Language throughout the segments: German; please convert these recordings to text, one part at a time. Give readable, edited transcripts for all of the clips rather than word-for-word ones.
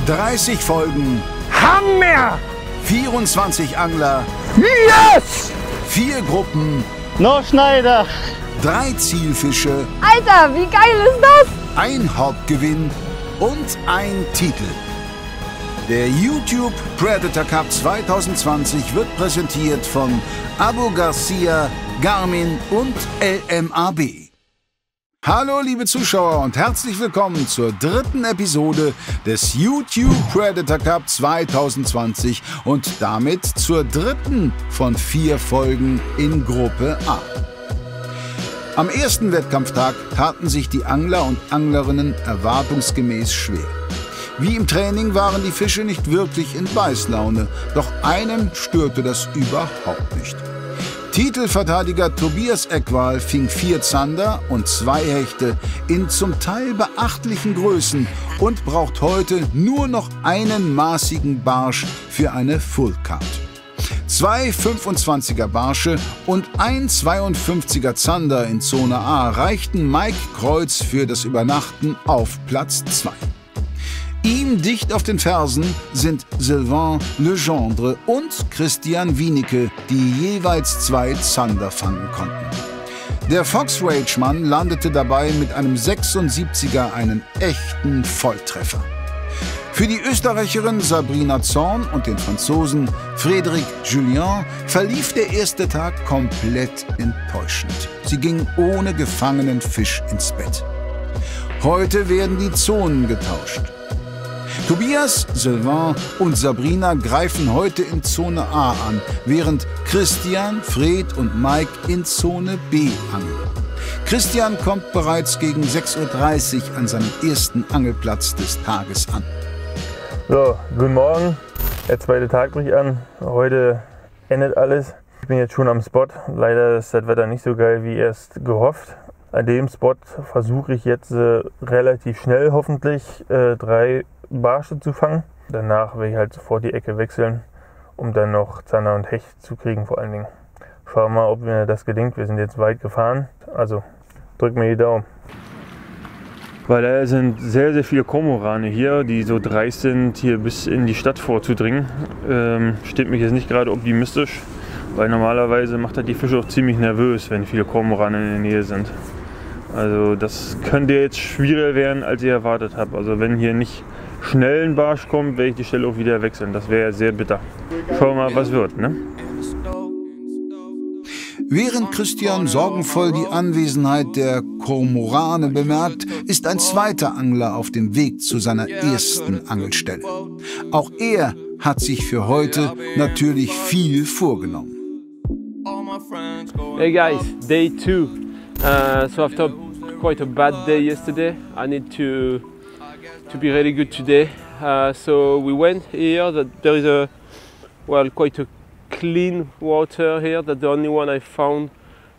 30 Folgen, Hammer! 24 Angler, Yes! 4 Gruppen, No Schneider! 3 Zielfische, Alter, wie geil ist das? ein Hauptgewinn und ein Titel. Der YouTube Predator Cup 2020 wird präsentiert von Abu Garcia, Garmin und LMAB. Hallo liebe Zuschauer und herzlich willkommen zur 3. Episode des YouTube Predator Cup 2020 und damit zur 3. von 4 Folgen in Gruppe A. Am ersten Wettkampftag taten sich die Angler und Anglerinnen erwartungsgemäß schwer. Wie im Training waren die Fische nicht wirklich in Beißlaune, doch einem störte das überhaupt nicht. Titelverteidiger Tobias Eckwal fing 4 Zander und 2 Hechte in zum Teil beachtlichen Größen und braucht heute nur noch einen maßigen Barsch für eine Fullcard. 2 25er Barsche und ein 52er Zander in Zone A reichten Mike Kreuz für das Übernachten auf Platz 2. Ihm dicht auf den Fersen sind Sylvain Legendre und Christian Wienicke, die jeweils 2 Zander fangen konnten. Der Fox Rage-Mann landete dabei mit einem 76er einen echten Volltreffer. Für die Österreicherin Sabrina Zorn und den Franzosen Frédéric Julien verlief der erste Tag komplett enttäuschend. Sie gingen ohne gefangenen Fisch ins Bett. Heute werden die Zonen getauscht. Tobias, Sylvain und Sabrina greifen heute in Zone A an, während Christian, Fred und Mike in Zone B angeln. Christian kommt bereits gegen 6:30 Uhr an seinem ersten Angelplatz des Tages an. So, guten Morgen. Der zweite Tag bricht an. Heute endet alles. Ich bin jetzt schon am Spot. Leider ist das Wetter nicht so geil wie erst gehofft. An dem Spot versuche ich jetzt relativ schnell hoffentlich 3 Barsche zu fangen. Danach werde ich halt sofort die Ecke wechseln, um dann noch Zander und Hecht zu kriegen vor allen Dingen. Schauen wir mal, ob mir das gelingt. Wir sind jetzt weit gefahren. Also drück mir die Daumen. Weil da sind sehr, sehr viele Kormorane hier, die so dreist sind, hier bis in die Stadt vorzudringen. Stimmt mich jetzt nicht gerade optimistisch, weil normalerweise macht das die Fische auch ziemlich nervös, wenn viele Kormorane in der Nähe sind. Also das könnte jetzt schwieriger werden, als ich erwartet habe. Also wenn hier nicht schnell ein Barsch kommt, werde ich die Stelle auch wieder wechseln. Das wäre sehr bitter. Schauen wir mal, was wird, ne? Während Christian sorgenvoll die Anwesenheit der Kormorane bemerkt, ist ein zweiter Angler auf dem Weg zu seiner ersten Angelstelle. Auch er hat sich für heute natürlich viel vorgenommen. Hey guys, day 2. So after quite a bad day yesterday, I need to be really good today. So we went here. That there is quite a clean water here. That's the only one I found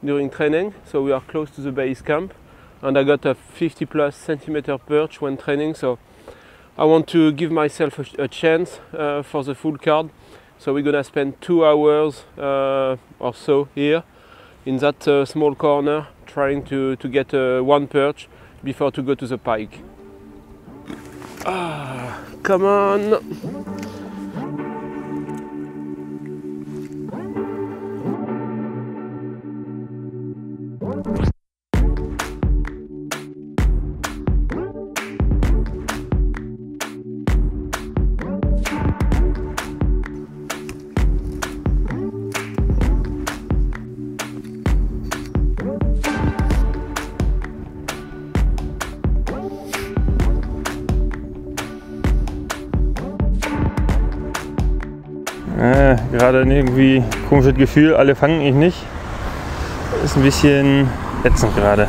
during training. So we are close to the base camp, and I got a 50+ centimeter perch when training. So I want to give myself a chance for the full card. So we're gonna spend 2 hours or so here in that small corner, trying to get 1 perch before to go to the pike. Ah, come on! Gerade irgendwie komisches Gefühl, alle fangen ich nicht. Ist ein bisschen ätzend gerade.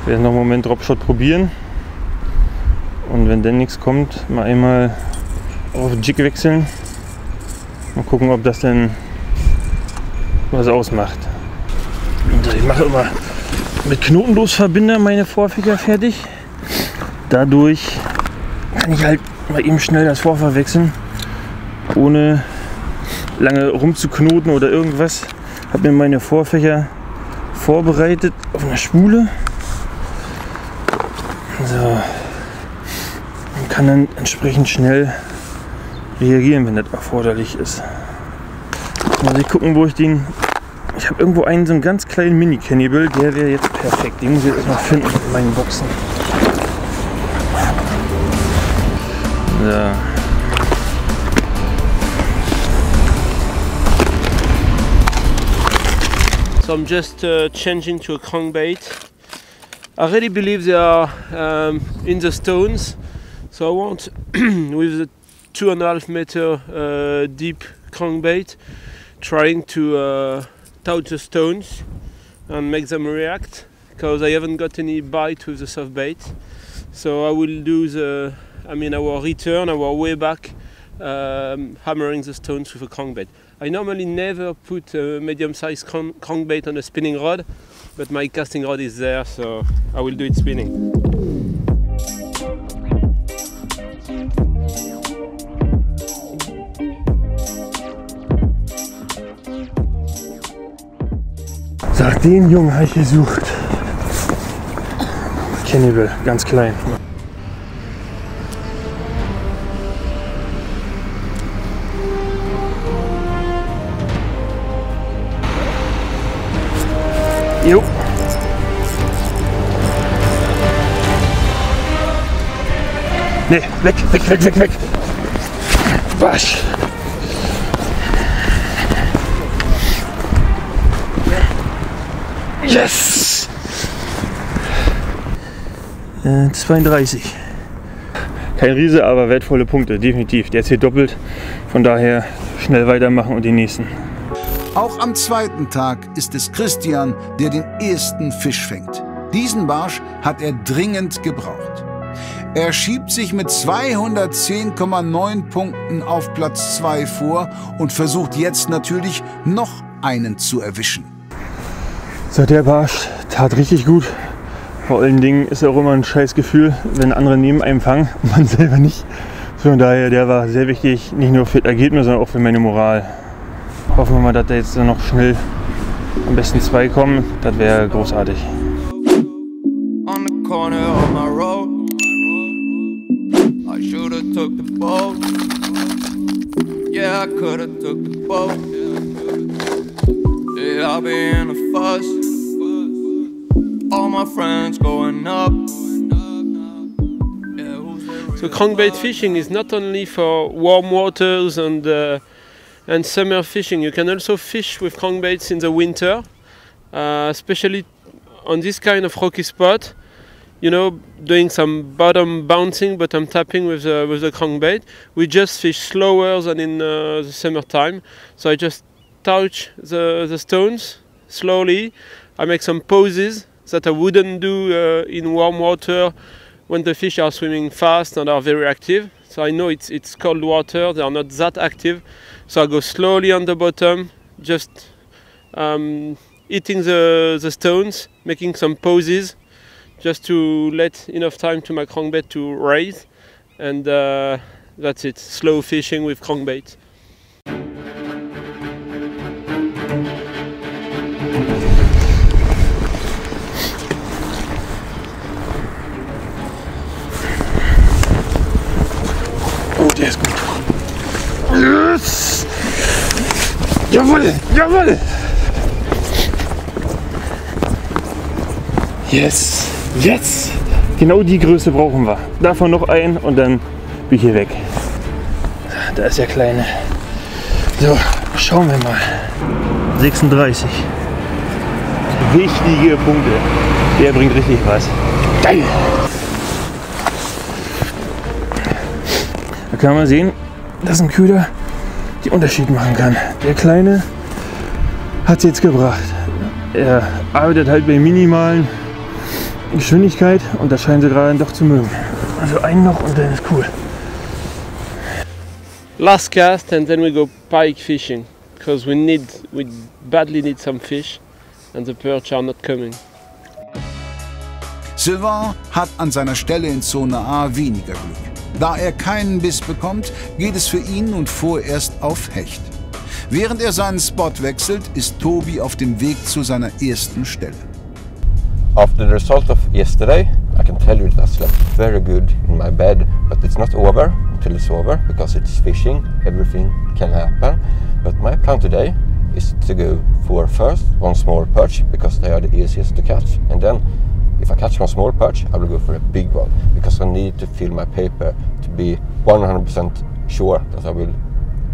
Ich werde noch einen Moment Dropshot probieren. Und wenn dann nichts kommt, mal einmal auf Jig wechseln. Mal gucken, ob das denn was ausmacht. Und ich mache immer mit Knotenlosverbinder meine Vorfächer fertig. Dadurch kann ich halt mal eben schnell das Vorfach wechseln, ohne lange rumzuknoten oder irgendwas. Habe mir meine Vorfächer vorbereitet auf einer Spule. So. kann dann entsprechend schnell reagieren, wenn das erforderlich ist. Muss ich gucken, wo ich den... Ich habe irgendwo einen so einen ganz kleinen Mini-Cannibal, der wäre jetzt perfekt. Den muss ich jetzt erstmal finden in meinen Boxen. So. So I'm just changing to a crankbait. I really believe they are in the stones. So I want with the 2.5 meter deep crankbait, trying to touch the stones and make them react, because I haven't got any bite with the soft bait. So I will do our return, our way back, hammering the stones with a crankbait. I normally never put a medium-sized crankbait on a spinning rod, but my casting rod is there, so I will do it spinning. Sag, den Jungen habe ich gesucht. Cannibal, ganz klein. Jo. Nee, weg, weg, weg, weg, weg. Wasch. Yes! 32. Kein Riese, aber wertvolle Punkte, definitiv. Der zählt doppelt, von daher schnell weitermachen und den nächsten. Auch am zweiten Tag ist es Christian, der den ersten Fisch fängt. Diesen Barsch hat er dringend gebraucht. Er schiebt sich mit 210,9 Punkten auf Platz 2 vor und versucht jetzt natürlich noch einen zu erwischen. So, der Barsch tat richtig gut. Vor allen Dingen ist auch immer ein scheiß Gefühl, wenn andere neben einem fangen und man selber nicht. So, von daher, der war sehr wichtig, nicht nur für das Ergebnis, sondern auch für meine Moral. Hoffen wir mal, dass da jetzt noch schnell am besten 2 kommen. Das wäre großartig. On the corner of my road, I shoulda took the boat. Yeah, I coulda took the boat. Yeah, I'll be in a fuss. All my friends going up. So crankbait fishing is not only for warm waters and summer fishing. You can also fish with crankbaits in the winter, especially on this kind of rocky spot. You know, doing some bottom bouncing, bottom tapping with the crankbait. We just fish slower than in the summertime. So I just touch the stones slowly. I make some poses that I wouldn't do in warm water when the fish are swimming fast and are very active. So I know it's cold water, they are not that active. So I go slowly on the bottom, just eating the stones, making some poses, just to let enough time to my crankbait to raise. And that's it, slow fishing with crankbait. Oh, der ist gut. Yes! Jawohl! Jawohl! Yes! Yes! Genau die Größe brauchen wir. Davon noch ein und dann bin ich hier weg. Da ist der Kleine. So, schauen wir mal. 36. Wichtige Punkte. Der bringt richtig was. Geil! Da kann man sehen, dass ein Köder den Unterschied machen kann. Der Kleine hat es jetzt gebracht. Er arbeitet halt bei minimalen Geschwindigkeit und das scheinen sie gerade doch zu mögen. Also einen noch und dann ist cool. Last cast and then we go pike fishing, because we badly need some fish and the perch are not coming. Sylvain hat an seiner Stelle in Zone A weniger Glück. Da er keinen Biss bekommt, geht es für ihn nun vorerst auf Hecht. Während er seinen Spot wechselt, ist Tobi auf dem Weg zu seiner ersten Stelle. After the result of yesterday, I can tell you that I slept very good in my bed, but it's not over until it's over, because it's fishing, everything can happen. But my plan today is to go for first one small perch, because they are the easiest to catch, and then if I catch one small perch, I will go for a big one, because I need to fill my paper to be 100% sure that I will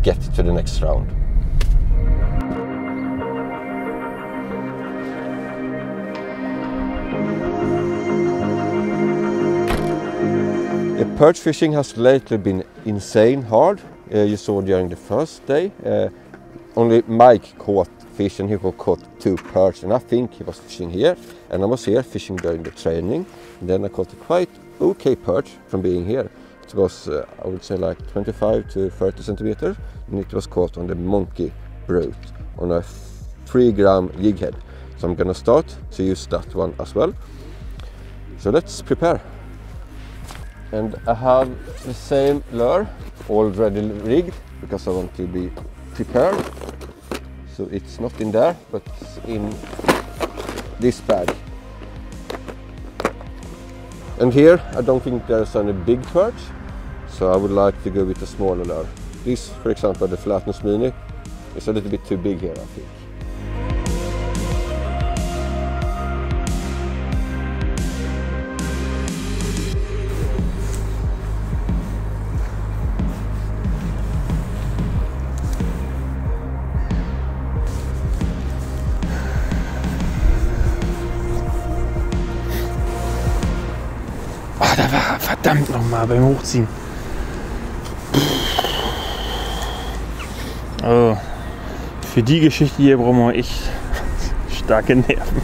get to the next round. The perch fishing has lately been insane hard. You saw during the first day. Only Mike caught fish, and he caught 2 perch, and I think he was fishing here, and I was here fishing during the training. And then I caught a quite okay perch from being here. It was, I would say, like 25 to 30 centimeters, and it was caught on the monkey brood on a 3-gram jig head. So I'm gonna start to use that one as well. So let's prepare. And I have the same lure already rigged, because I want to be prepared. So it's not in there, but it's in this bag. And here I don't think there's any big perch, so I would like to go with a smaller lure. This, for example, the Flatness Mini, is a little bit too big here, I think. Da war er, verdammt nochmal beim Hochziehen. Oh, für die Geschichte hier brauchen wir echt starke Nerven.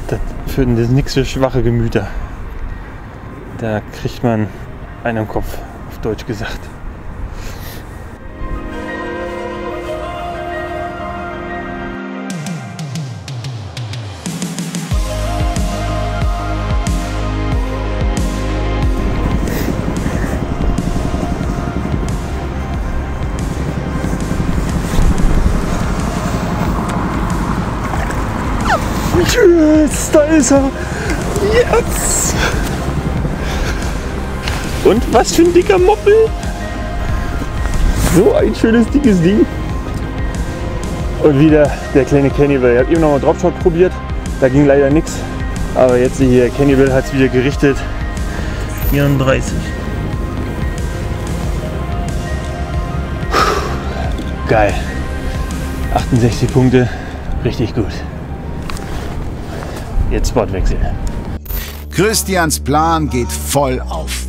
Das ist nichts für schwache Gemüter. Da kriegt man einen im Kopf, auf Deutsch gesagt. Yes, da ist er! Yes! Und was für ein dicker Moppel! So ein schönes dickes Ding! Und wieder der kleine Cannibal. Ich habe eben noch mal Dropshot probiert, da ging leider nichts. Aber jetzt hier, Cannibal hat es wieder gerichtet. 34. Geil! 68 Punkte, richtig gut. Jetzt Spotwechsel. Christians Plan geht voll auf.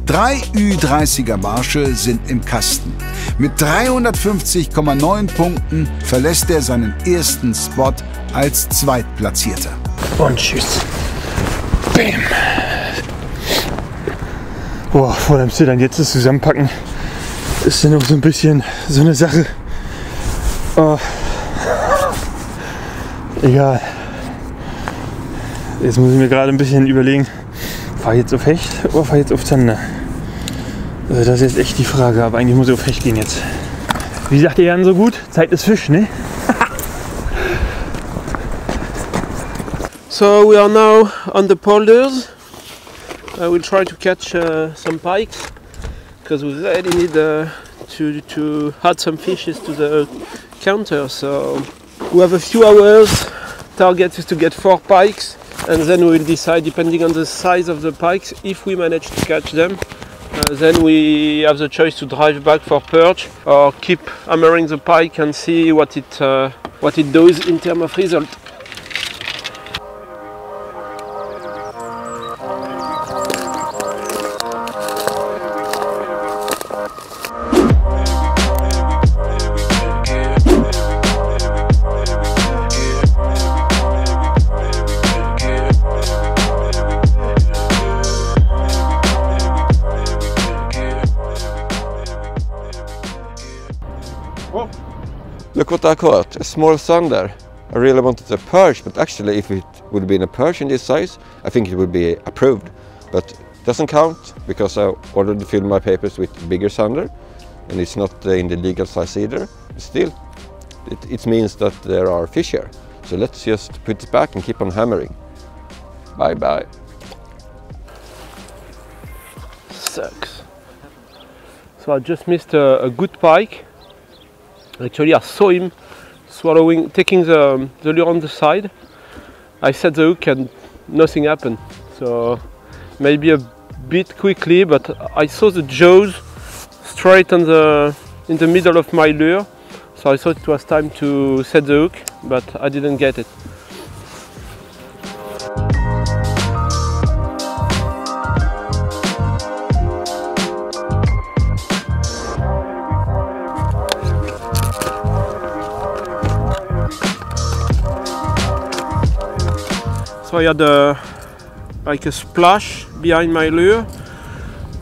3 Ü30er Barsche sind im Kasten. Mit 350,9 Punkten verlässt er seinen ersten Spot als Zweitplatzierter. Und tschüss. Bam. Boah, vor dem Zittern jetzt das Zusammenpacken ist ja noch so ein bisschen so eine Sache. Oh. Egal. Jetzt muss ich mir gerade ein bisschen überlegen, fahre ich jetzt auf Hecht oder fahre ich jetzt auf Zander? Also das ist jetzt echt die Frage, aber eigentlich muss ich auf Hecht gehen jetzt. Wie sagt der Jan so gut? Zeit ist Fisch, ne? So we are now on the polders. We'll try to catch some pikes, because we really need to add some fishes to the counter. So we have a few hours. Target is to get 4 pikes. And then we will decide, depending on the size of the pikes, if we manage to catch them. Then we have the choice to drive back for perch or keep hammering the pike and see what it does in terms of result. Look what I caught, a small sander. I really wanted a perch, but actually if it would have been a perch in this size, I think it would be approved. But it doesn't count, because I already filled my papers with bigger sander, and it's not in the legal size either. But still, it means that there are fish here. So let's just put it back and keep on hammering. Bye bye. sucks. So I just missed a good pike. Actually, I saw him swallowing, taking the lure on the side. I set the hook and nothing happened. So maybe a bit quickly, but I saw the jaws straight on in the middle of my lure. So I thought it was time to set the hook, but I didn't get it. So I had like a splash behind my lure,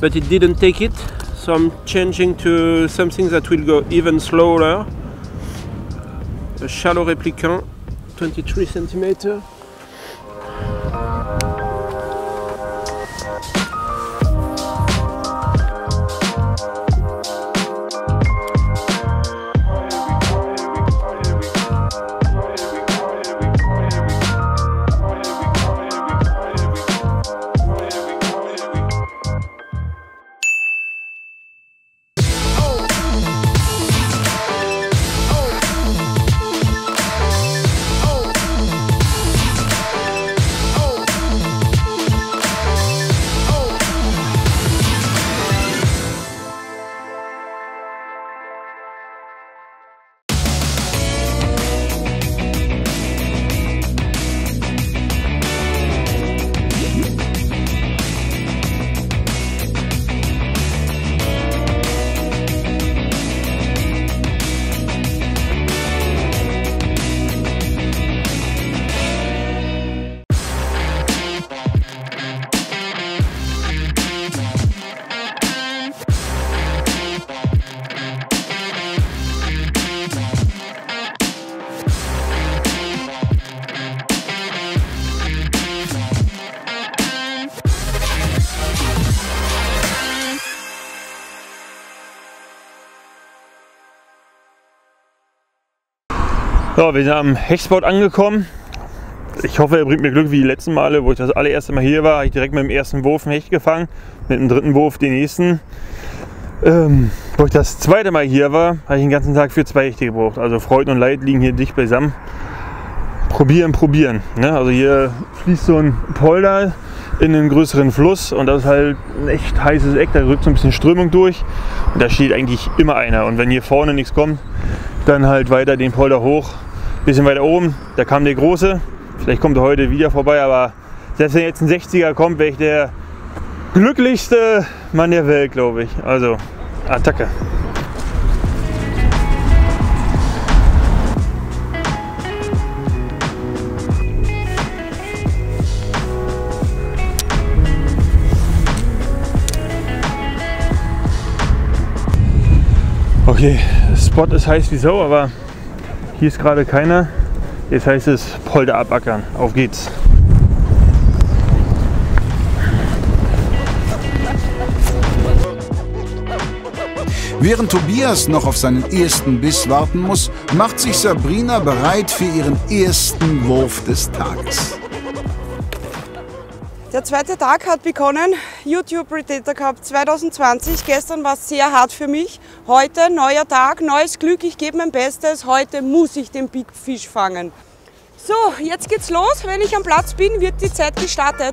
but it didn't take it. So I'm changing to something that will go even slower. A shallow replicant, 23 centimeters. So, wir sind am Hechtspot angekommen. Ich hoffe, er bringt mir Glück wie die letzten Male, wo ich das allererste Mal hier war. Habe ich direkt mit dem ersten Wurf einen Hecht gefangen, mit dem dritten Wurf den nächsten. Wo ich das zweite Mal hier war, habe ich den ganzen Tag für 2 Hechte gebraucht. Also Freuden und Leid liegen hier dicht beisammen. Probieren, probieren. Ne? Also hier fließt so ein Polder in einen größeren Fluss und das ist halt ein echt heißes Eck. Da rückt so ein bisschen Strömung durch und da steht eigentlich immer einer. Und wenn hier vorne nichts kommt, dann halt weiter den Polder hoch. Bisschen weiter oben, da kam der Große. Vielleicht kommt er heute wieder vorbei, aber selbst wenn jetzt ein 60er kommt, wäre ich der glücklichste Mann der Welt, glaube ich. Also, Attacke. Okay, Spot ist heiß wie Sau, aber hier ist gerade keiner. Jetzt heißt es Polder abackern. Auf geht's. Während Tobias noch auf seinen ersten Biss warten muss, macht sich Sabrina bereit für ihren ersten Wurf des Tages. Der zweite Tag hat begonnen, YouTube Predator Cup 2020. Gestern war es sehr hart für mich. Heute neuer Tag, neues Glück, ich gebe mein Bestes. Heute muss ich den Big Fish fangen. So, jetzt geht's los. Wenn ich am Platz bin, wird die Zeit gestartet.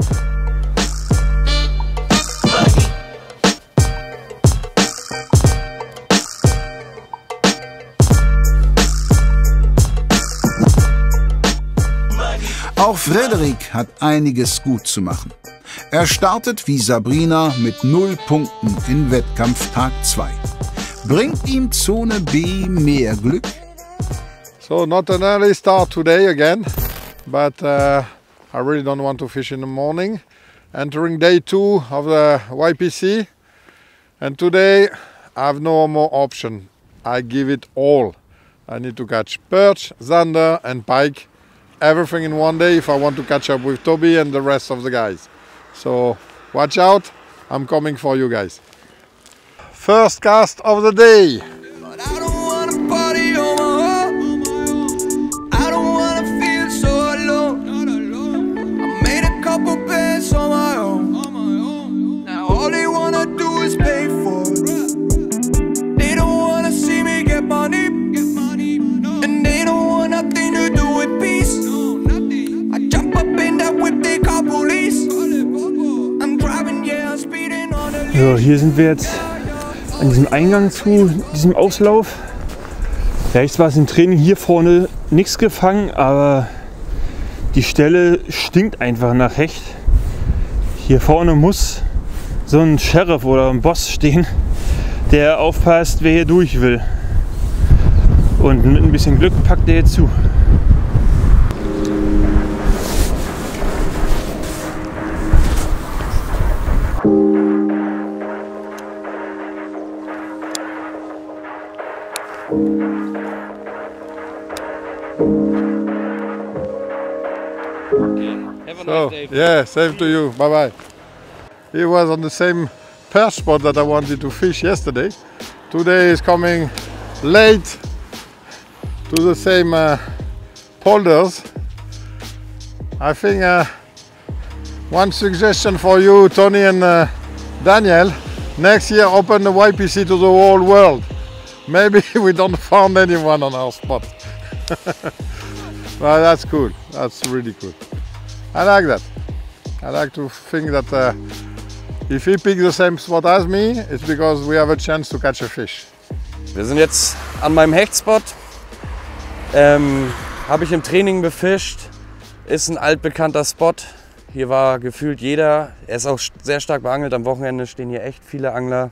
Auch Frederik hat einiges gut zu machen. Er startet wie Sabrina mit 0 Punkten in Wettkampf Tag 2. Bringt ihm Zone B mehr Glück? So not an early start today again, but I really don't want to fish in the morning. Entering day 2 of the YPC, and today I have no more option. I give it all. I need to catch perch, zander and pike. Everything in one day if I want to catch up with Toby and the rest of the guys. So watch out, I'm coming for you guys. First cast of the day. But I don't wanna party on my own. I don't wanna feel so alone. I made a couple bets on my own. Now all they wanna do So, hier sind wir jetzt an diesem Eingang zu diesem Auslauf. Rechts war es im Training hier vorne nichts gefangen, aber die Stelle stinkt einfach nach Hecht. Hier vorne muss so ein Sheriff oder ein Boss stehen, der aufpasst, wer hier durch will. Und mit ein bisschen Glück packt der jetzt zu. So, yeah, same to you. Bye bye. He was on the same perch spot that I wanted to fish yesterday. Today is coming late to the same polders. I think one suggestion for you, Tony and Daniel, next year open the YPC to the whole world. Maybe we don't find anyone on our spot. Well, that's cool. That's really cool. I like that. I like to think that if he picks the same spot as me, it's because we have a chance to catch a fish. Wir sind jetzt an meinem Hechtspot. Habe ich im Training befischt. Ist ein altbekannter Spot. Hier war gefühlt jeder. Er ist auch sehr stark beangelt. Am Wochenende stehen hier echt viele Angler.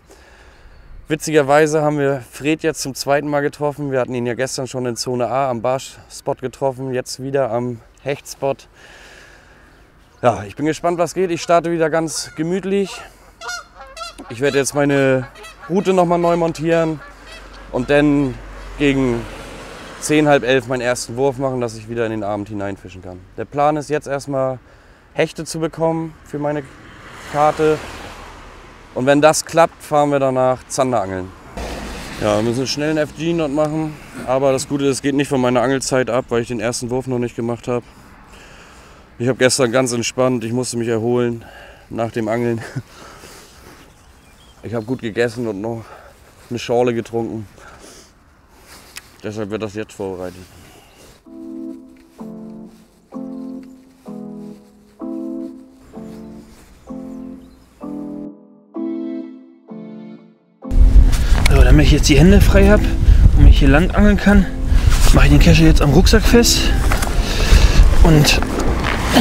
Witzigerweise haben wir Fred jetzt zum zweiten Mal getroffen. Wir hatten ihn ja gestern schon in Zone A am Barsch-Spot getroffen. Jetzt wieder am Hechtspot. Ja, ich bin gespannt, was geht. Ich starte wieder ganz gemütlich. Ich werde jetzt meine Route nochmal neu montieren und dann gegen 10, halb 11 meinen ersten Wurf machen, dass ich wieder in den Abend hineinfischen kann. Der Plan ist jetzt erstmal Hechte zu bekommen für meine Karte. Und wenn das klappt, fahren wir danach Zander angeln. Ja, wir müssen schnell einen FG-Knot machen. Aber das Gute ist, es geht nicht von meiner Angelzeit ab, weil ich den ersten Wurf noch nicht gemacht habe. Ich habe gestern ganz entspannt, ich musste mich erholen nach dem Angeln. Ich habe gut gegessen und noch eine Schorle getrunken. Deshalb wird das jetzt vorbereitet. So, damit ich jetzt die Hände frei habe und mich hier lang angeln kann, mache ich den Kescher jetzt am Rucksack fest und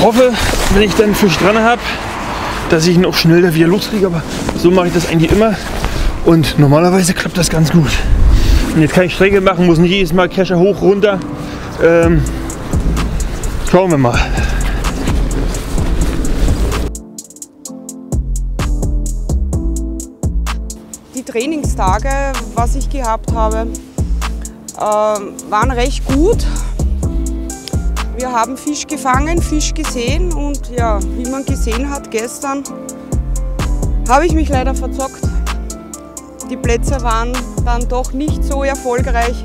hoffe, wenn ich dann einen Fisch dran habe, dass ich ihn auch schnell da wieder loskriege. Aber so mache ich das eigentlich immer und normalerweise klappt das ganz gut. Und jetzt kann ich Strecke machen, muss nicht jedes Mal Kescher hoch, runter. Schauen wir mal. Die Trainingstage, was ich gehabt habe, waren recht gut. Wir haben Fisch gefangen, Fisch gesehen und ja, wie man gesehen hat gestern, habe ich mich leider verzockt. Die Plätze waren dann doch nicht so erfolgreich.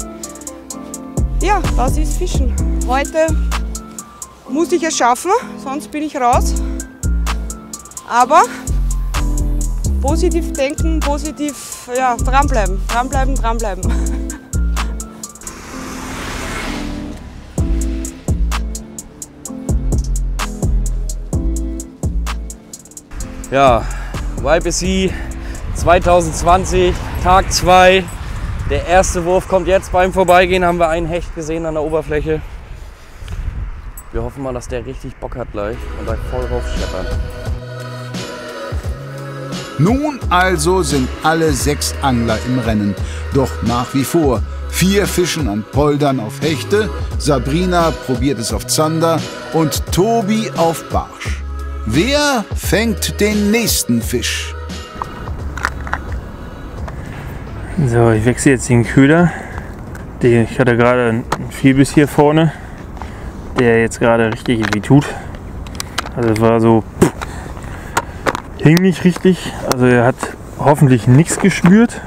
Ja, das ist Fischen. Heute muss ich es schaffen, sonst bin ich raus. Aber positiv denken, positiv ja, dranbleiben, dranbleiben, dranbleiben. Ja, YPC 2020, Tag 2. Der erste Wurf kommt jetzt. Beim Vorbeigehen haben wir einen Hecht gesehen an der Oberfläche. Wir hoffen mal, dass der richtig Bock hat gleich und da voll raufscheppern. Nun also sind alle 6 Angler im Rennen. Doch nach wie vor 4 fischen an Poldern auf Hechte, Sabrina probiert es auf Zander und Tobi auf Barsch. Wer fängt den nächsten Fisch? So, ich wechsle jetzt den Köder. Ich hatte gerade einen Vielbiss hier vorne, der jetzt gerade richtig weh tut. Also es war so, hing nicht richtig. Also er hat hoffentlich nichts gespürt.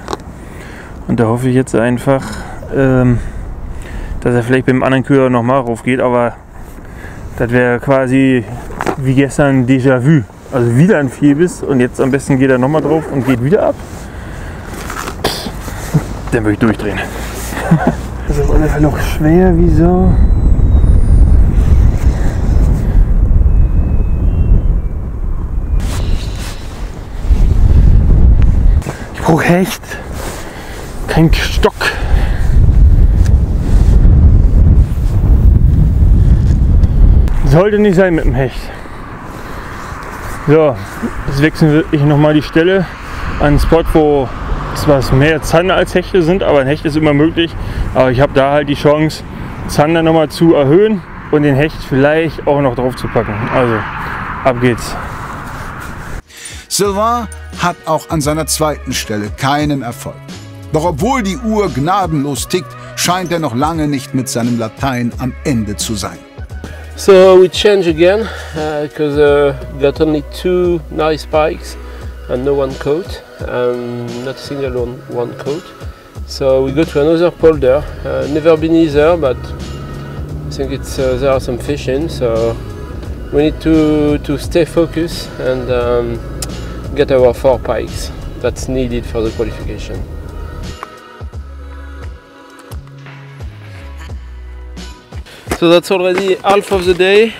Und da hoffe ich jetzt einfach, dass er vielleicht beim anderen Köder nochmal rauf geht. Aber das wäre quasi wie gestern Déjà-vu. Also wieder ein Vielbiss und jetzt am besten geht er nochmal drauf und geht wieder ab. Dann würde ich durchdrehen. Das ist auf alle Fälle noch schwer, wieso? Pro Hecht. Kein Stock. Sollte nicht sein mit dem Hecht. So, jetzt wechseln ich nochmal die Stelle an einen Spot, wo zwar mehr Zander als Hechte sind, aber ein Hecht ist immer möglich. Aber ich habe da halt die Chance, Zander nochmal zu erhöhen und den Hecht vielleicht auch noch drauf zu packen. Also, ab geht's. Sylvain hat auch an seiner zweiten Stelle keinen Erfolg. Doch obwohl die Uhr gnadenlos tickt, scheint er noch lange nicht mit seinem Latein am Ende zu sein. So we change again because got only 2 nice spikes and no one coat, not a single one coat. So we go to another polder. Never been either, but I think it's there are some fish in. So we need to stay focused and get our 4 pikes. That's needed for the qualification. So that's already half of the day.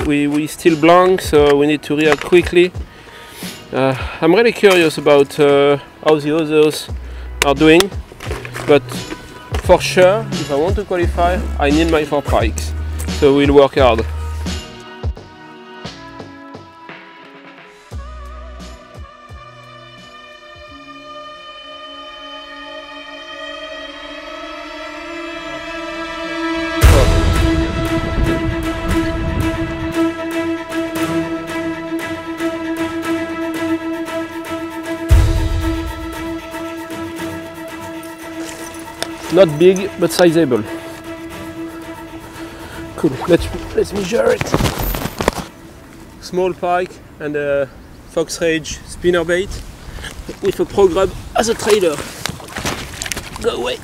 We still blank, so we need to react quickly. I'm really curious about how the others are doing, but for sure, if I want to qualify, I need my 4 pikes. So we'll work hard. Not big, but sizable. Cool, let's measure it. Small pike and a Fox Rage spinnerbait with a Pro Grub as a trailer. Go away.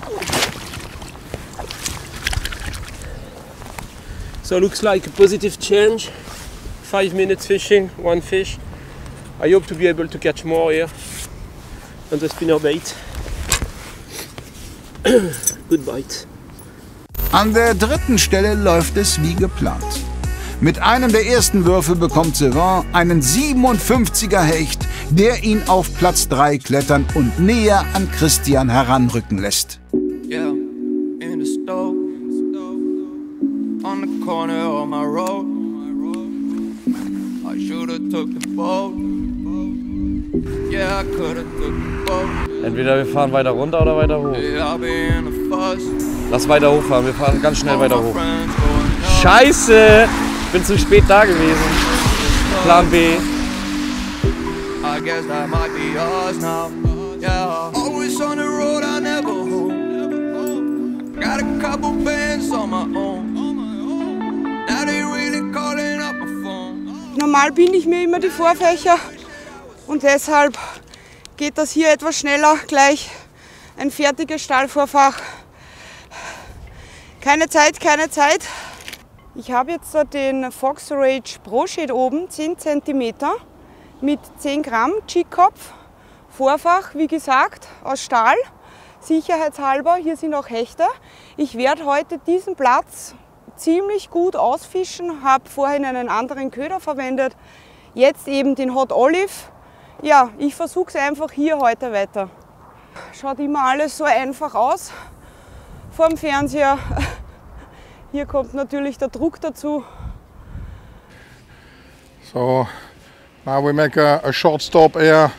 So looks like a positive change. 5 minutes fishing, 1 fish. I hope to be able to catch more here on the spinnerbait. Good bite. An der dritten Stelle läuft es wie geplant. Mit einem der ersten Würfe bekommt Sylvain einen 57er Hecht, der ihn auf Platz 3 klettern und näher an Christian heranrücken lässt. Yeah, in the stove, on the corner of my road. I should've took the boat. Yeah, I could've took the boat. Entweder wir fahren weiter runter oder weiter hoch. Lass weiter hochfahren, wir fahren ganz schnell weiter hoch. Scheiße! Ich bin zu spät da gewesen. Plan B. I guess that might be yours now. Yeah, always on the road, I never home. Got a couple bands on my own. Now they really calling up my phone. Normal binde ich mir immer die Vorfächer und deshalb geht das hier etwas schneller, gleich ein fertiges Stahlvorfach. Keine Zeit, keine Zeit. Ich habe jetzt den Fox Rage Pro Shade oben, 10 cm mit 10 Gramm Jig-Kopf. Vorfach, wie gesagt, aus Stahl, sicherheitshalber. Hier sind auch Hechte. Ich werde heute diesen Platz ziemlich gut ausfischen, habe vorhin einen anderen Köder verwendet, jetzt eben den Hot Olive. Ja, ich versuche es einfach hier heute weiter. Schaut immer alles so einfach aus vor dem Fernseher. Hier kommt natürlich der Druck dazu. So now we make a short stop here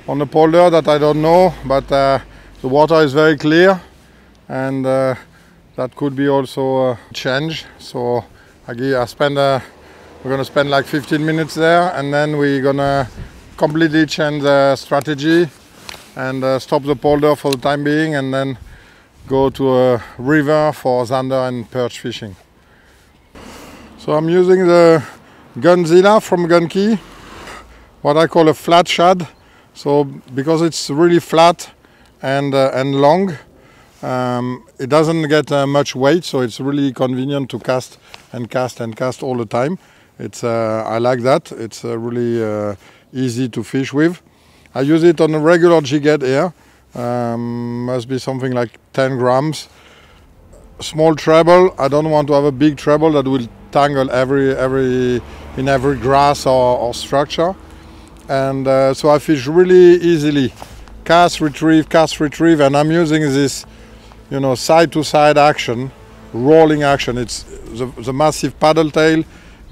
on the polder that I don't know, but the water is very clear and that could be also a change. So we're gonna spend like 15 minutes there and then we're gonna completely change the strategy and stop the polder for the time being and then go to a river for zander and perch fishing. So I'm using the Gunzilla from Gun-Key, what I call a flat shad. So because it's really flat and long, it doesn't get much weight, so it's really convenient to cast and cast and cast all the time. I like that. It's really easy to fish with. I use it on a regular jig head here. Must be something like 10 grams. Small treble. I don't want to have a big treble that will tangle in every grass or structure. And so I fish really easily cast, retrieve, and I'm using this, you know, side-to-side action, rolling action. It's the massive paddle tail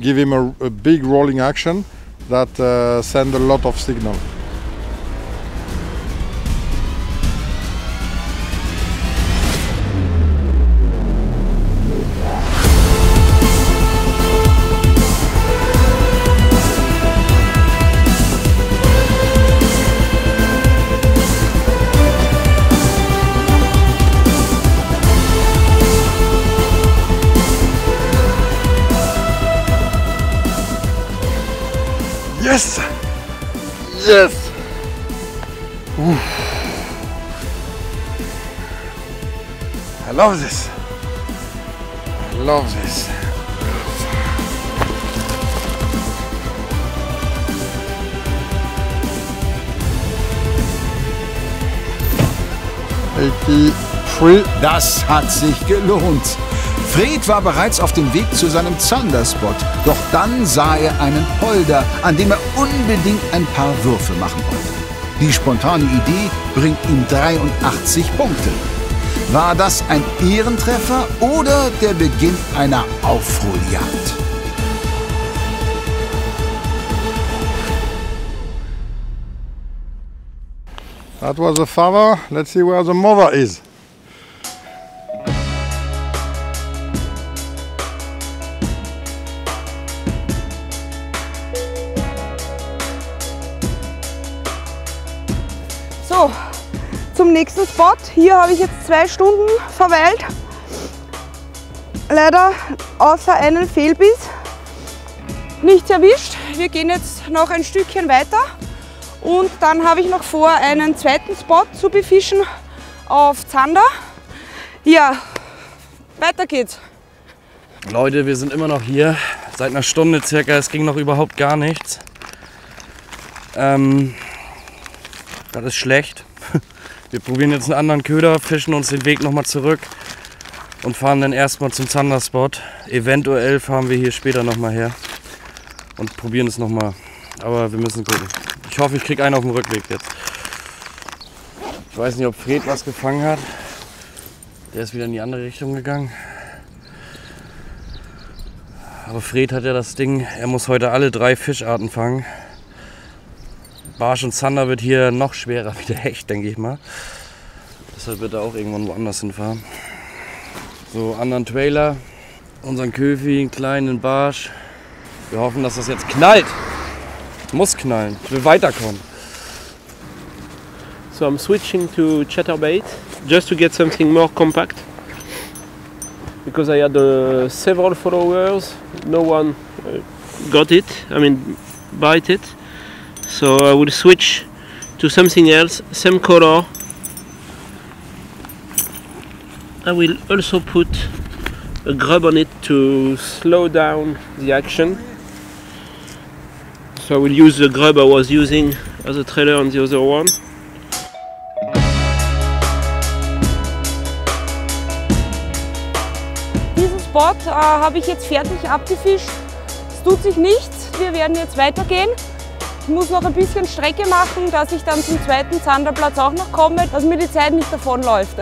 give him a big rolling action that send a lot of signal. Yes! Yes! Ooh. I love this. I love this. 83. Das hat sich gelohnt. Fred war bereits auf dem Weg zu seinem Zanderspot, doch dann sah er einen Polder, an dem er unbedingt ein paar Würfe machen wollte. Die spontane Idee bringt ihm 83 Punkte. War das ein Ehrentreffer oder der Beginn einer Aufholjagd? That was the father. Let's see where the mother is. So, zum nächsten Spot. Hier habe ich jetzt 2 Stunden verweilt. Leider außer einen Fehlbiss nichts erwischt. Wir gehen jetzt noch ein Stückchen weiter und dann habe ich noch vor, einen zweiten Spot zu befischen auf Zander. Ja, weiter geht's. Leute, wir sind immer noch hier, seit einer Stunde circa. Es ging noch überhaupt gar nichts. Das ist schlecht. Wir probieren jetzt einen anderen Köder, fischen uns den Weg nochmal zurück und fahren dann erstmal zum Zanderspot. Eventuell fahren wir hier später nochmal her und probieren es nochmal. Aber wir müssen gucken. Ich hoffe, ich kriege einen auf dem Rückweg jetzt. Ich weiß nicht, ob Fred was gefangen hat. Der ist wieder in die andere Richtung gegangen. Aber Fred hat ja das Ding, er muss heute alle 3 Fischarten fangen. Barsch und Zander wird hier noch schwerer wie der Hecht, denke ich mal. Deshalb wird er auch irgendwann woanders hinfahren. So, anderen Trailer, unseren Köfi, einen kleinen Barsch. Wir hoffen, dass das jetzt knallt. Muss knallen, ich will weiterkommen. So I'm switching to chatterbait just to get something more compact. Because I had several followers, no one got it, I mean bite it. So I will switch to something else, same color. I will also put a grub on it to slow down the action. So I will use the grub I was using as a trailer on the other one. Diesen Spot habe ich jetzt fertig abgefischt. Es tut sich nichts, wir werden jetzt weitergehen. Ich muss noch ein bisschen Strecke machen, dass ich dann zum zweiten Zanderplatz auch noch komme, dass mir die Zeit nicht davonläuft.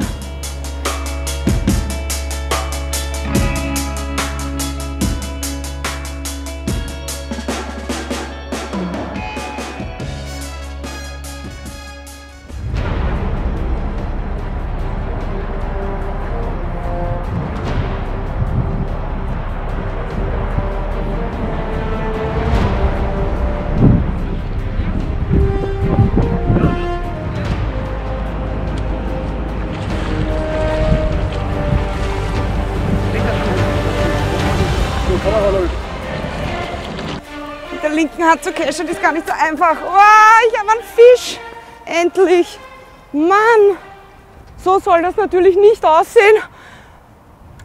Mit der linken Hand zu cashen ist gar nicht so einfach. Oh, ich habe einen Fisch! Endlich! Mann! So soll das natürlich nicht aussehen.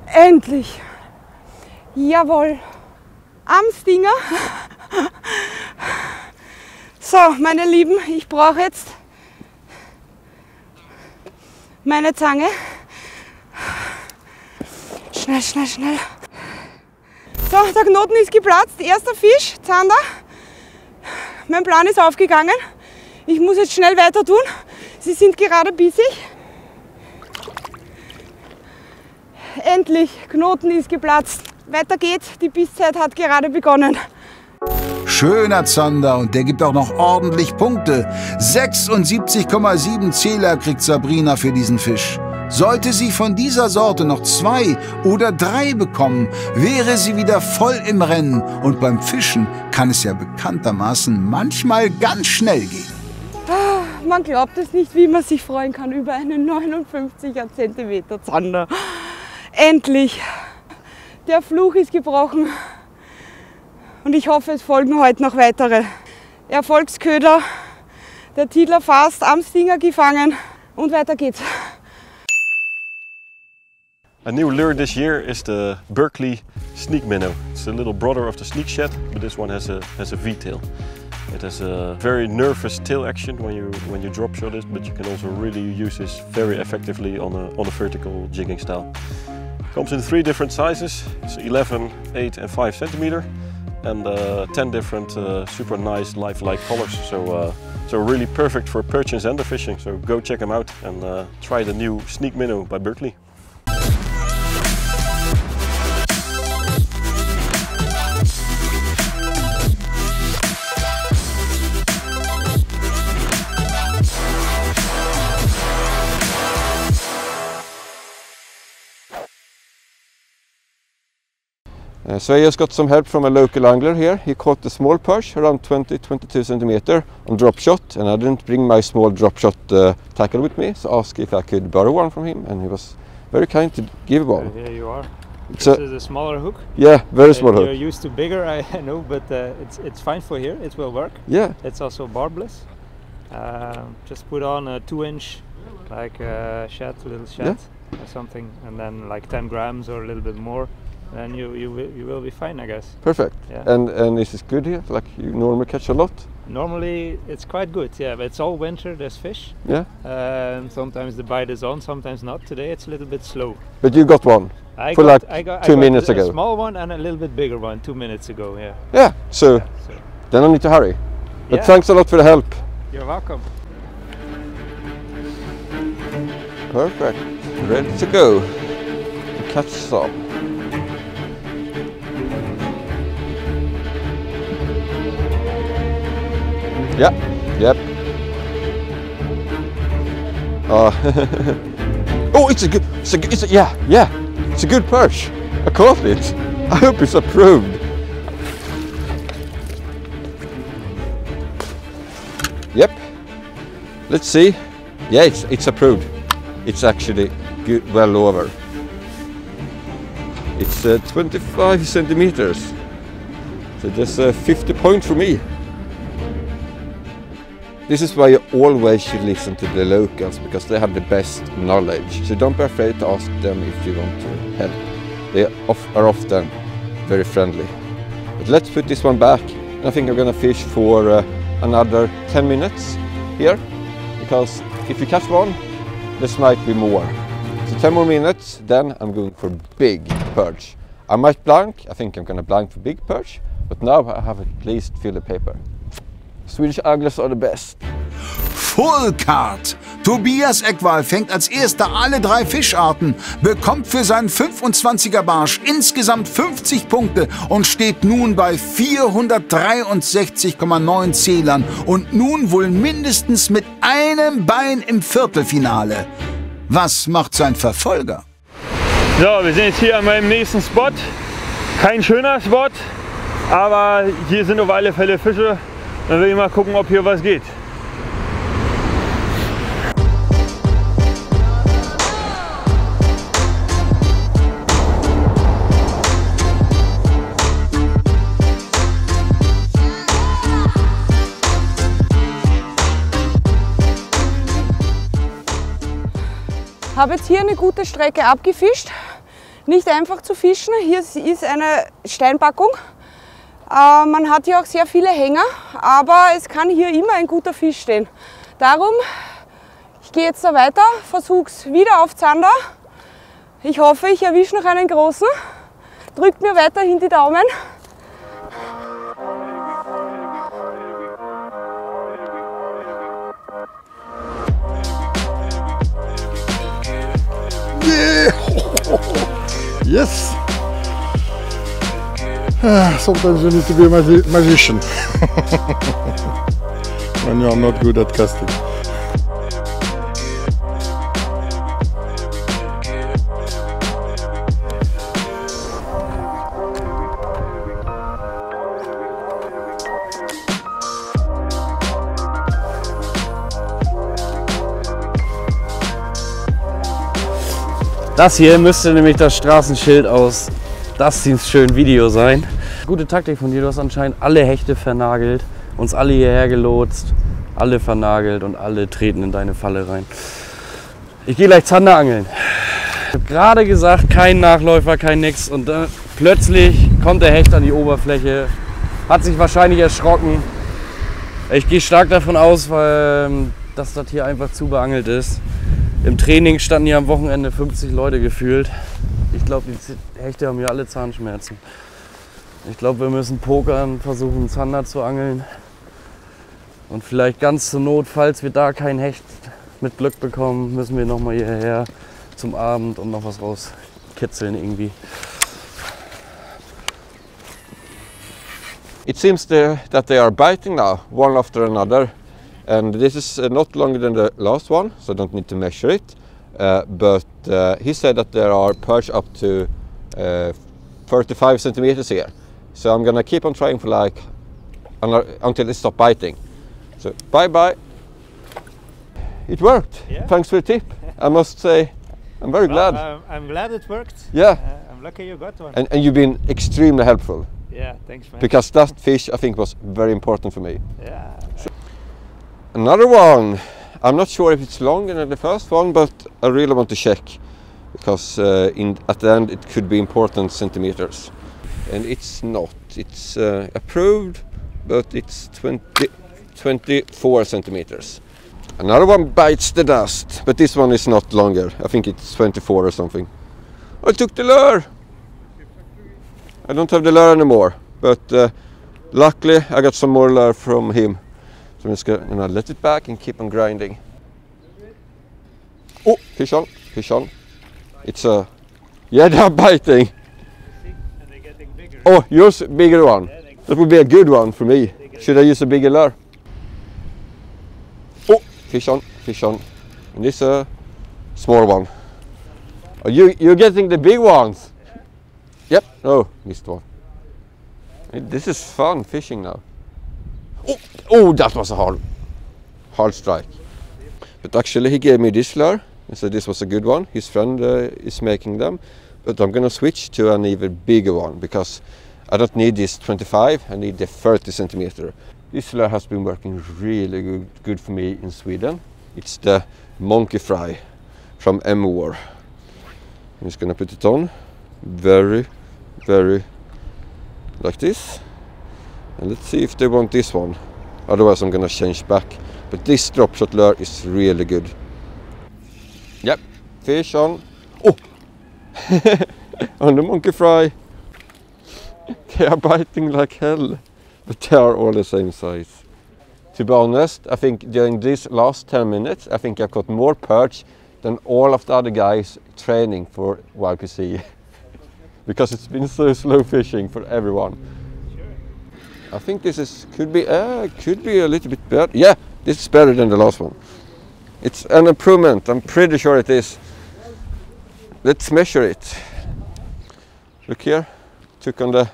Endlich! Jawohl! Am Stinger. So, meine Lieben, ich brauche jetzt meine Zange. Schnell, schnell, schnell. So, der Knoten ist geplatzt. Erster Fisch, Zander. Mein Plan ist aufgegangen. Ich muss jetzt schnell weiter tun. Sie sind gerade bissig. Endlich, Knoten ist geplatzt. Weiter geht's, die Bisszeit hat gerade begonnen. Schöner Zander und der gibt auch noch ordentlich Punkte. 76,7 Zähler kriegt Sabrina für diesen Fisch. Sollte sie von dieser Sorte noch 2 oder 3 bekommen, wäre sie wieder voll im Rennen. Und beim Fischen kann es ja bekanntermaßen manchmal ganz schnell gehen. Man glaubt es nicht, wie man sich freuen kann über einen 59er Zentimeter Zander. Endlich! Der Fluch ist gebrochen und ich hoffe, es folgen heute noch weitere. Erfolgsköder, der Tiedler fast am Stinger gefangen und weiter geht's. A new lure this year is the Berkley Sneak Minnow. It's a little brother of the Sneak Shad, but this one has a V-tail. It has a very nervous tail action when you drop shot it, but you can also really use this very effectively on a vertical jigging style. Comes in 3 different sizes. It's 11, 8 and 5 centimeter, and 10 different super nice lifelike colors. So really perfect for perch and zander fishing. So go check them out and try the new Sneak Minnow by Berkley. So I just got some help from a local angler here. He caught a small perch around 20-22 centimeter on drop shot, and I didn't bring my small drop shot tackle with me, so I asked if I could borrow one from him, and he was very kind to give one. Here you are. This is a smaller hook. Yeah, very small hook. You're used to bigger, I know, but it's fine for here. It will work. Yeah. It's also barbless. Just put on a 2-inch, like shad, little shad or something, and then like 10 grams or a little bit more. And you will be fine, I guess. Perfect. Yeah. And is it good here? Like you normally catch a lot? Normally it's quite good, yeah. But it's all winter. There's fish. Yeah. Sometimes the bite is on, sometimes not. Today it's a little bit slow. But you got one. I for got, like 2 minutes a ago. A small one and a little bit bigger one 2 minutes ago. Yeah. Yeah. So then I need to hurry. But thanks a lot for the help. You're welcome. Perfect. Ready to go. Catch some. Yeah, yep. Oh, it's a good perch. I caught it. I hope it's approved. Yep. Let's see. Yeah, it's approved. It's actually good, well over. It's 25 centimeters. So that's 50 points for me. This is why you always should listen to the locals, because they have the best knowledge. So don't be afraid to ask them if you want to help. They are often very friendly. But let's put this one back. And I think I'm gonna fish for another 10 minutes here, because if you catch one, this might be more. So 10 more minutes, then I'm going for big perch. I might blank. I think I'm gonna blank for big perch, but now I have at least filled the paper. Swedish anglers are the best. Full Card. Tobias Eckwahl fängt als erster alle 3 Fischarten, bekommt für seinen 25er Barsch insgesamt 50 Punkte und steht nun bei 463,9 Zählern und nun wohl mindestens mit einem Bein im Viertelfinale. Was macht sein Verfolger? So, wir sind jetzt hier an meinem nächsten Spot. Kein schöner Spot, aber hier sind auf alle Fälle Fische. Dann will ich mal gucken, ob hier was geht. Habe jetzt hier eine gute Strecke abgefischt. Nicht einfach zu fischen. Hier ist eine Steinpackung. Man hat hier auch sehr viele Hänger, aber es kann hier immer ein guter Fisch stehen. Darum, ich gehe jetzt da weiter, versuche es wieder auf Zander. Ich hoffe, ich erwische noch einen großen. Drückt mir weiterhin die Daumen. Yes! Sometimes you need to be a magician when you are not good at casting. Das hier müsste nämlich das Straßenschild aus Dustins schönen Video sein. Gute Taktik von dir, du hast anscheinend alle Hechte vernagelt, uns alle hierher gelotst, alle vernagelt und alle treten in deine Falle rein. Ich gehe gleich Zander angeln. Ich habe gerade gesagt, kein Nachläufer, kein nix und plötzlich kommt der Hecht an die Oberfläche, hat sich wahrscheinlich erschrocken. Ich gehe stark davon aus, dass das hier einfach zu beangelt ist. Im Training standen hier am Wochenende 50 Leute gefühlt. Ich glaube, die Hechte haben hier alle Zahnschmerzen. Ich glaube, wir müssen pokern, versuchen Zander zu angeln. Und vielleicht ganz zur Not, falls wir da kein Hecht mit Glück bekommen, müssen wir nochmal hierher zum Abend und noch was rauskitzeln irgendwie. It seems that they are biting now, one after another. And this is not longer than the last one, so I don't need to measure it. But he said that there are perch up to 35 centimeters here. So I'm gonna keep on trying for like until they stop biting. So bye bye. It worked. Yeah. Thanks for the tip. I must say, I'm very glad. I'm glad it worked. Yeah. I'm lucky you got one. And you've been extremely helpful. Yeah, thanks, man. Because that fish, I think, was very important for me. Yeah. Another one. I'm not sure if it's longer than the first one, but I really want to check because at the end it could be important centimeters. And it's not. It's approved, but it's 24 centimeters. Another one bites the dust, but this one is not longer. I think it's 24 or something. I took the lure. I don't have the lure anymore, but luckily I got some more lure from him. So I'm just gonna let it back and keep on grinding. Oh, fish on, fish on. It's a, yeah, they're biting. And they're getting bigger. Oh, yours bigger one. That would be a good one for me. Should I use a bigger lure? Oh, fish on, fish on. And this a small one. Oh, you're getting the big ones. Yep. Oh, missed one. This is fun fishing now. Oh, that was a hard strike. But actually he gave me this lure and said this was a good one. His friend is making them. But I'm gonna switch to an even bigger one because I don't need this 25, I need the 30 centimeter. This lure has been working really good for me in Sweden. It's the monkey fry from M-War. I'm just gonna put it on very like this. And let's see if they want this one. Otherwise I'm gonna change back. But this drop shot lure is really good. Yep, fish on. Oh! On the monkey fry. They are biting like hell. But they are all the same size. To be honest, I think during these last 10 minutes, I think I've got more perch than all of the other guys training for YPC. Because it's been so slow fishing for everyone. I think this could be a little bit better. Yeah, this is better than the last one. It's an improvement. I'm pretty sure it is. Let's measure it. Look here. Took on the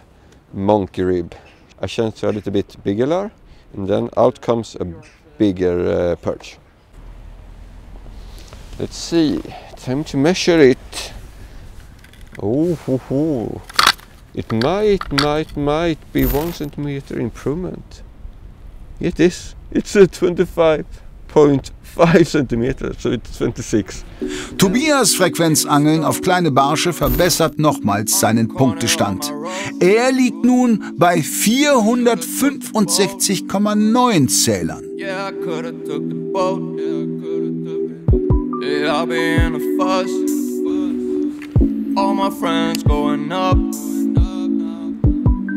monkey rib. I changed to a little bit bigger lure, and then out comes a bigger perch. Let's see. Time to measure it. Oh. It might be 1 centimeter improvement. It is. It's a 25.5 centimeters, so it's 26. Tobias Frequenzangeln auf kleine Barsche verbessert nochmals seinen Punktestand. Er liegt nun bei 465,9 Zählern. Yeah, I coulda took the boat. Yeah, I'll be in a fuss. All my friends going up.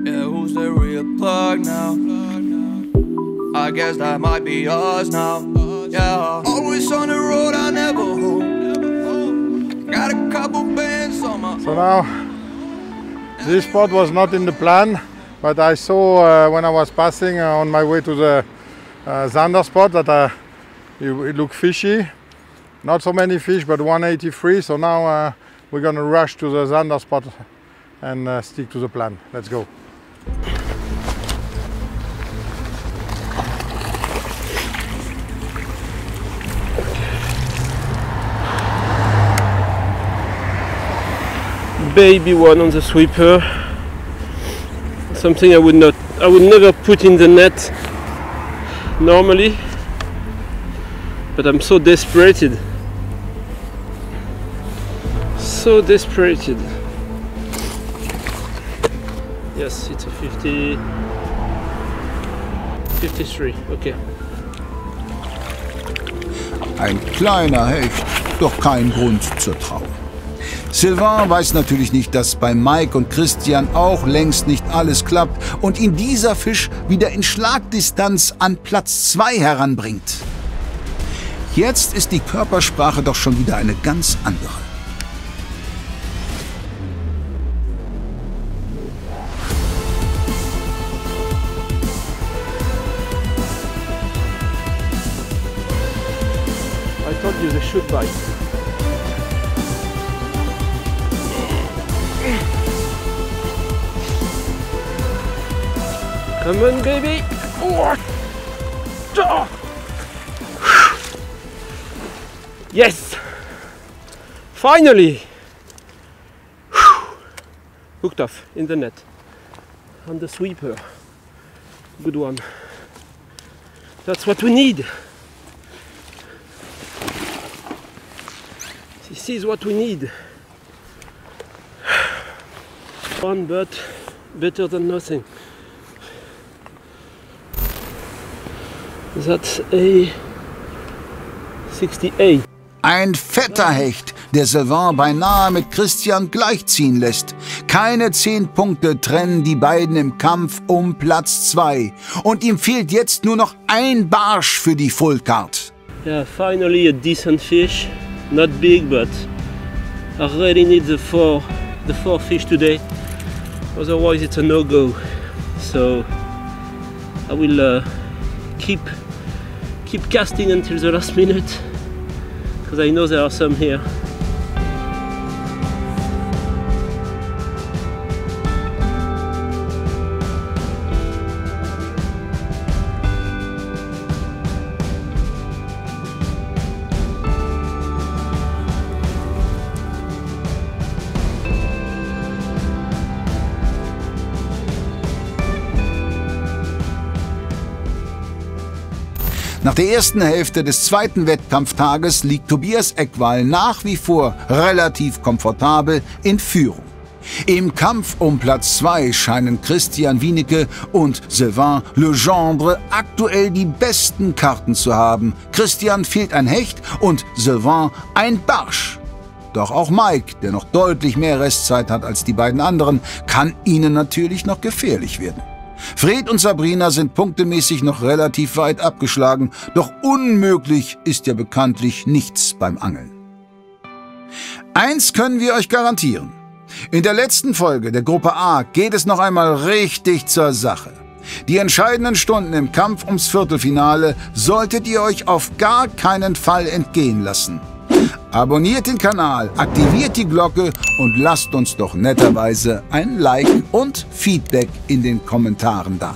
Yeah, who's the real plug now? I guess that might be us now. Yeah, always on the road, I never home. Got a couple bands on my own. So now This spot was not in the plan, but I saw when I was passing on my way to the Zander spot that it looked fishy. Not so many fish, but 183. So now we're going to rush to the Zander spot and stick to the plan. Let's go. Baby one on the sweeper. Something I would never put in the net normally, but I'm so desperated. So desperated. Yes, it's a 53. Okay. Ein kleiner Hecht, doch kein Grund zur Trauer. Sylvain weiß natürlich nicht, dass bei Mike und Christian auch längst nicht alles klappt und ihn dieser Fisch wieder in Schlagdistanz an Platz 2 heranbringt. Jetzt ist die Körpersprache doch schon wieder eine ganz andere. I told you they should bite. Come on, baby! Oh. Yes! Finally! Hooked off in the net. On the sweeper. Good one. That's what we need. This is what we need. One, but better than nothing. That's a 68. Ein fetter Hecht, der Sylvain beinahe mit Christian gleichziehen lässt. Keine 10 Punkte trennen die beiden im Kampf um Platz 2. Und ihm fehlt jetzt nur noch ein Barsch für die Full Card. Yeah, finally a decent fish. Not big, but I really need the four fish today. Otherwise it's a no-go. So I will keep casting until the last minute, because I know there are some here. Nach der ersten Hälfte des zweiten Wettkampftages liegt Tobias Eckwall nach wie vor relativ komfortabel in Führung. Im Kampf um Platz 2 scheinen Christian Wienecke und Sylvain Legendre aktuell die besten Karten zu haben. Christian fehlt ein Hecht und Sylvain ein Barsch. Doch auch Mike, der noch deutlich mehr Restzeit hat als die beiden anderen, kann ihnen natürlich noch gefährlich werden. Fred und Sabrina sind punktemäßig noch relativ weit abgeschlagen, doch unmöglich ist ja bekanntlich nichts beim Angeln. Eins können wir euch garantieren. In der letzten Folge der Gruppe A geht es noch einmal richtig zur Sache. Die entscheidenden Stunden im Kampf ums Viertelfinale solltet ihr euch auf gar keinen Fall entgehen lassen. Abonniert den Kanal, aktiviert die Glocke und lasst uns doch netterweise ein Like und Feedback in den Kommentaren da.